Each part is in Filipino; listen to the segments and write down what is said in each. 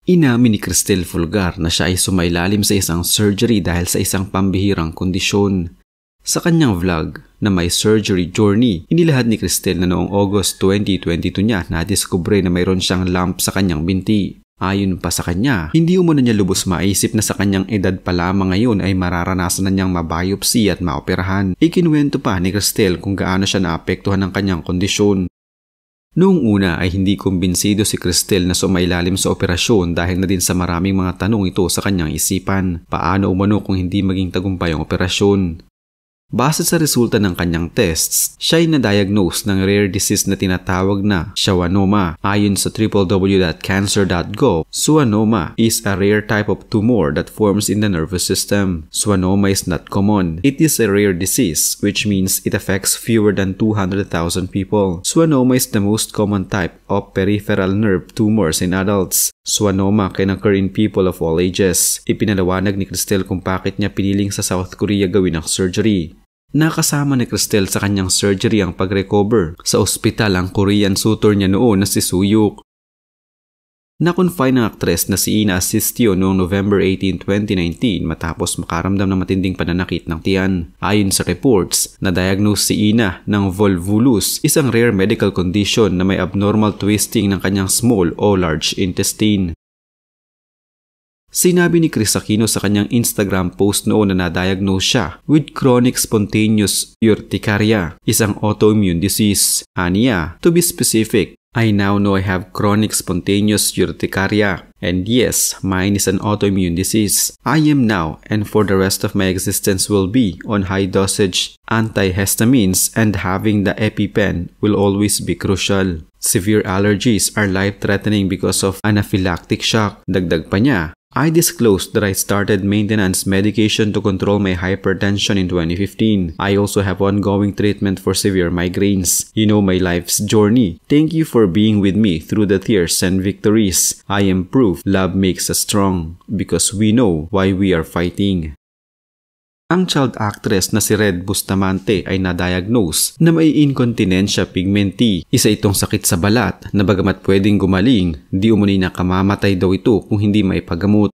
Inamin ni Cristel Fulgar na siya ay sumailalim sa isang surgery dahil sa isang pambihirang kondisyon. Sa kanyang vlog na My Surgery Journey, inilahad ni Cristel na noong August 2022 niya nadiskubre na mayroon siyang lump sa kanyang binti. Ayon pa sa kanya, hindi umano niya lubos maisip na sa kanyang edad pa lamang ngayon ay mararanasan na niyang mabiopsy at maoperahan. Ikinuwento pa ni Cristel kung gaano siya naapektuhan ng kanyang kondisyon. Noong una ay hindi kumbinsido si Cristel na sumailalim sa operasyon dahil na din sa maraming mga tanong ito sa kanyang isipan. Paano umano kung hindi maging tagumpay ang operasyon? Base sa resulta ng kanyang tests, siya ay na-diagnose ng rare disease na tinatawag na schwannoma. Ayon sa www.cancer.gov, schwannoma is a rare type of tumor that forms in the nervous system. Schwannoma is not common. It is a rare disease, which means it affects fewer than 200,000 people. Schwannoma is the most common type of peripheral nerve tumors in adults. Schwannoma can occur in people of all ages. Ipinalawanag ni Cristel kung bakit niya piniling sa South Korea gawin ang surgery. Nakasama ni Cristel sa kanyang surgery ang pag-recover sa ospital ang Korean suitor niya noon na si Soo-yuk. Na-confine ang aktres na si Ina Asistio noong November 18, 2019 matapos makaramdam ng matinding pananakit ng tiyan. Ayon sa reports, na-diagnose si Ina ng volvulus, isang rare medical condition na may abnormal twisting ng kanyang small o large intestine. Sinabi ni Kris Aquino sa kanyang Instagram post noon na na-diagnose siya with chronic spontaneous urticaria, isang autoimmune disease. Aniya, to be specific, I now know I have chronic spontaneous urticaria. And yes, mine is an autoimmune disease. I am now and for the rest of my existence will be on high dosage antihistamines and having the EpiPen will always be crucial. Severe allergies are life-threatening because of anaphylactic shock. Dagdag pa niya, I disclosed that I started maintenance medication to control my hypertension in 2015. I also have ongoing treatment for severe migraines. You know my life's journey. Thank you for being with me through the tears and victories. I am proof love makes us strong because we know why we are fighting. Ang child actress na si Red Bustamante ay na-diagnose na may incontinentia pigmenti. Isa itong sakit sa balat na bagamat pwedeng gumaling, di umano'y nakamamatay daw ito kung hindi maipagamot.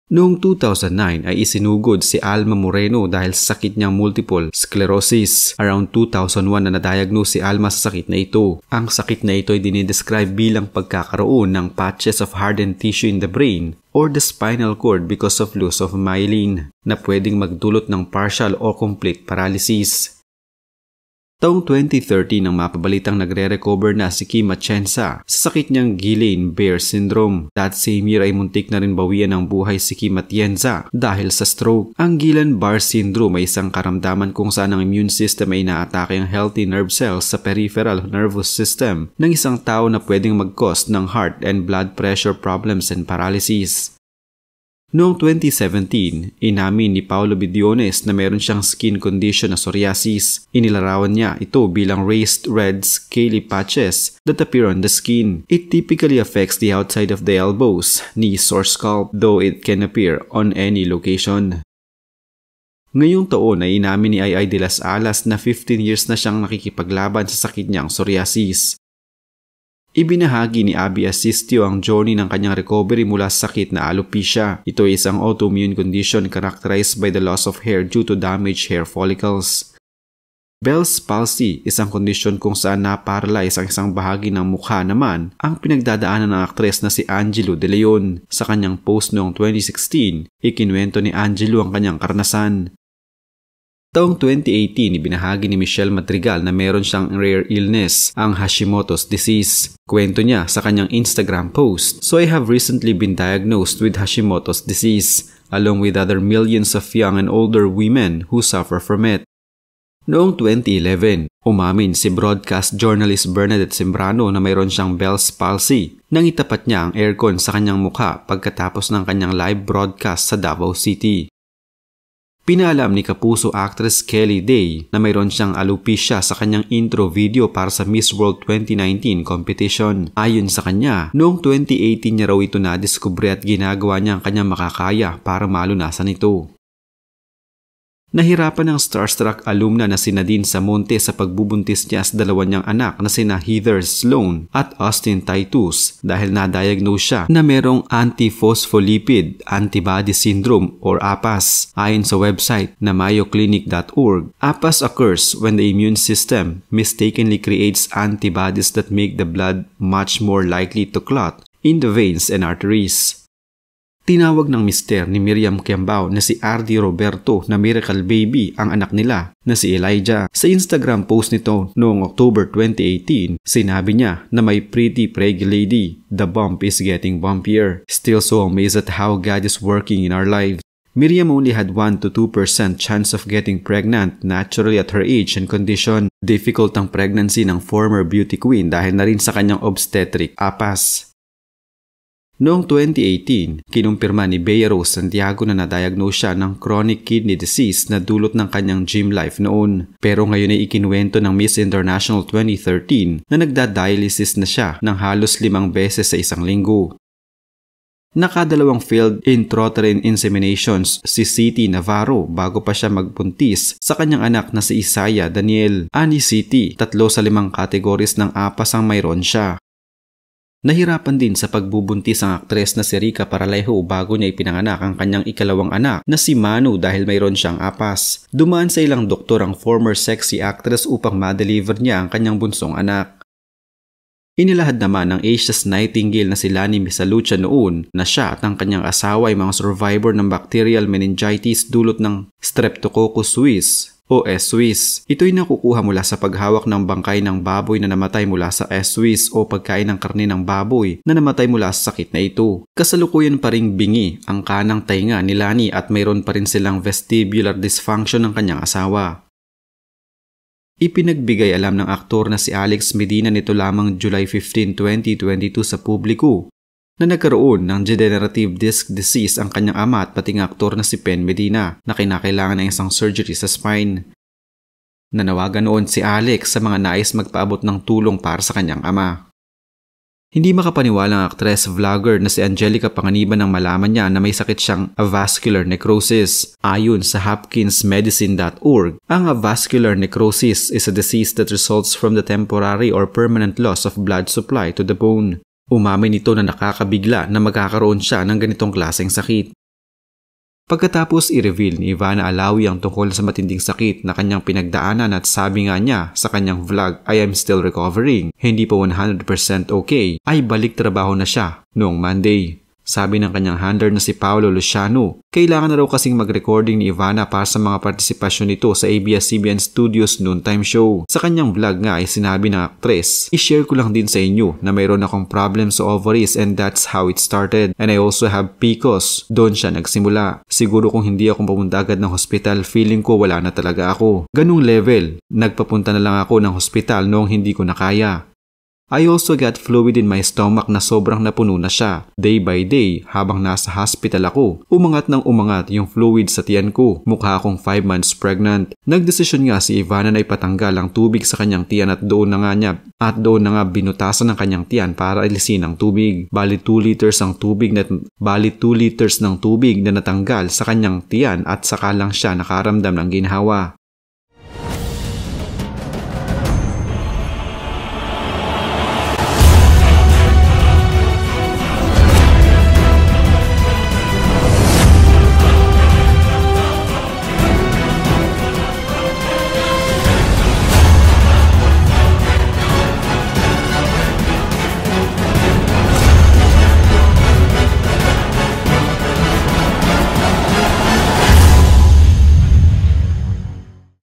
Noong 2009 ay isinugod si Alma Moreno dahil sa sakit niyang multiple sclerosis. Around 2001 na na-diagnose si Alma sa sakit na ito. Ang sakit na ito ay dinidescribe bilang pagkakaroon ng patches of hardened tissue in the brain or the spinal cord because of loss of myelin na pwedeng magdulot ng partial o complete paralysis. Taong 2013 nang mapabalitang nagre-recover na si Kim Atienza sa sakit niyang Guillain-Barré syndrome. That same year ay muntik na rin bawian ng buhay si Kim Atienza dahil sa stroke. Ang Guillain-Barré syndrome ay isang karamdaman kung saan ang immune system ay inaatake ang healthy nerve cells sa peripheral nervous system ng isang tao na pwedeng mag-cause ng heart and blood pressure problems and paralysis. Noong 2017, inamin ni Paolo Bidiones na meron siyang skin condition na psoriasis. Inilarawan niya ito bilang raised red scaly patches that appear on the skin. It typically affects the outside of the elbows, knees or scalp, though it can appear on any location. Ngayong taon ay inamin ni Ai de las Alas na 15 years na siyang nakikipaglaban sa sakit niyang psoriasis. Ibinahagi ni Abby Asistio ang journey ng kanyang recovery mula sa sakit na alopecia. Ito ay isang autoimmune condition characterized by the loss of hair due to damaged hair follicles. Bell's palsy, isang kondisyon kung saan na-paralyze ang isang bahagi ng mukha naman ang pinagdadaanan ng aktres na si Angelo De Leon. Sa kanyang post noong 2016, ikinuwento ni Angelo ang kanyang karanasan. Taong 2018, ibinahagi ni Michelle Madrigal na meron siyang rare illness, ang Hashimoto's disease. Kwento niya sa kanyang Instagram post, "So I have recently been diagnosed with Hashimoto's disease, along with other millions of young and older women who suffer from it." Noong 2011, umamin si broadcast journalist Bernadette Sembrano na mayroon siyang Bell's palsy nang itapat niya ang aircon sa kanyang mukha pagkatapos ng kanyang live broadcast sa Davao City. Pinaalam ni Kapuso actress Kelly Day na mayroon siyang alopecia sa kanyang intro video para sa Miss World 2019 competition. Ayon sa kanya, noong 2018 niya raw ito nadiskubre at ginagawa niya ang kanyang makakaya para malunasan ito. Nahirapan ng starstruck alumna na si Nadine Samonte sa pagbubuntis niya sa dalawa niyang anak na sina Heather Sloan at Austin Titus dahil na-diagnose siya na merong antiphospholipid antibody syndrome or APAS. Ayon sa website na mayoclinic.org, APAS occurs when the immune system mistakenly creates antibodies that make the blood much more likely to clot in the veins and arteries. Tinawag ng mister ni Miriam Kiambao na si Ardy Roberto na miracle baby ang anak nila na si Elijah. Sa Instagram post nito noong October 2018, sinabi niya na may pretty preggy lady, the bump is getting bumpier. Still so amazed at how God is working in our lives. Miriam only had 1 to 2% chance of getting pregnant naturally at her age and condition. Difficult ang pregnancy ng former beauty queen dahil na rin sa kanyang obstetric APAS. Noong 2018, kinumpirma ni Bea Rose Santiago na na-diagnose siya ng chronic kidney disease na dulot ng kanyang gym life noon. Pero ngayon ay ikinuwento ng Miss International 2013 na nagda-dialysis na siya ng halos 5 beses sa isang linggo. Nakadalawang failed intrauterine inseminations si City Navarro bago pa siya magbuntis sa kanyang anak na si Isaiah Daniel. Ani City, 3 sa 5 categories ng APAS ang mayroon siya. Nahirapan din sa pagbubuntis ang aktres na si Rica Paralejo bago niya ipinanganak ang kanyang ikalawang anak na si Manu dahil mayroon siyang APAS. Dumaan sa ilang doktor ang former sexy actress upang ma-deliver niya ang kanyang bunsong anak. Inilahad naman ng Asia's Nightingale na si Lani Misalucha noon na siya at ang kanyang asawa ay mga survivor ng bacterial meningitis dulot ng Streptococcus suis o S. suis. Ito'y nakukuha mula sa paghawak ng bangkay ng baboy na namatay mula sa S. suis o pagkain ng karne ng baboy na namatay mula sa sakit na ito. Kasalukuyan pa ring bingi ang kanang tainga ni Lani at mayroon pa rin silang vestibular dysfunction ng kanyang asawa. Ipinagbigay alam ng aktor na si Alex Medina nito lamang July 15, 2022 sa publiko na nagkaroon ng degenerative disc disease ang kanyang ama at pating aktor na si Pen Medina na kinakailangan ng isang surgery sa spine. Nanawagan noon si Alex sa mga nais magpaabot ng tulong para sa kanyang ama. Hindi makapaniwala ang actress-vlogger na si Angelica Panganiban nang malaman niya na may sakit siyang avascular necrosis. Ayon sa hopkinsmedicine.org, ang avascular necrosis is a disease that results from the temporary or permanent loss of blood supply to the bone. Umamin nito na nakakabigla na magkakaroon siya ng ganitong klaseng sakit. Pagkatapos i-reveal ni Ivana Alawi ang tungkol sa matinding sakit na kanyang pinagdaanan at sabi nga niya sa kanyang vlog, I am still recovering, hindi pa 100% okay, ay balik trabaho na siya noong Monday. Sabi ng kanyang handler na si Paolo Luciano, kailangan na raw kasing mag-recording ni Ivana para sa mga partisipasyon nito sa ABS-CBN Studios noontime show. Sa kanyang vlog nga ay sinabi ng aktres, i-share ko lang din sa inyo na mayroon akong problem sa ovaries and that's how it started. And I also have PCOS. Doon siya nagsimula. Siguro kung hindi ako pumunta agad ng hospital, feeling ko wala na talaga ako. Ganung level, nagpapunta na lang ako ng hospital noong hindi ko na kaya. I also got fluid in my stomach na sobrang napuno na siya. Day by day, habang nasa hospital ako, umangat ng umangat yung fluid sa tiyan ko. Mukha akong 5 months pregnant. Nagdesisyon nga si Ivana na ipatanggal ang tubig sa kanyang tiyan at doon na nga binutasan ng kanyang tiyan para alisin ang tubig. Bali 2 liters ng tubig na natanggal sa kanyang tiyan at saka lang siya nakaramdam ng ginhawa.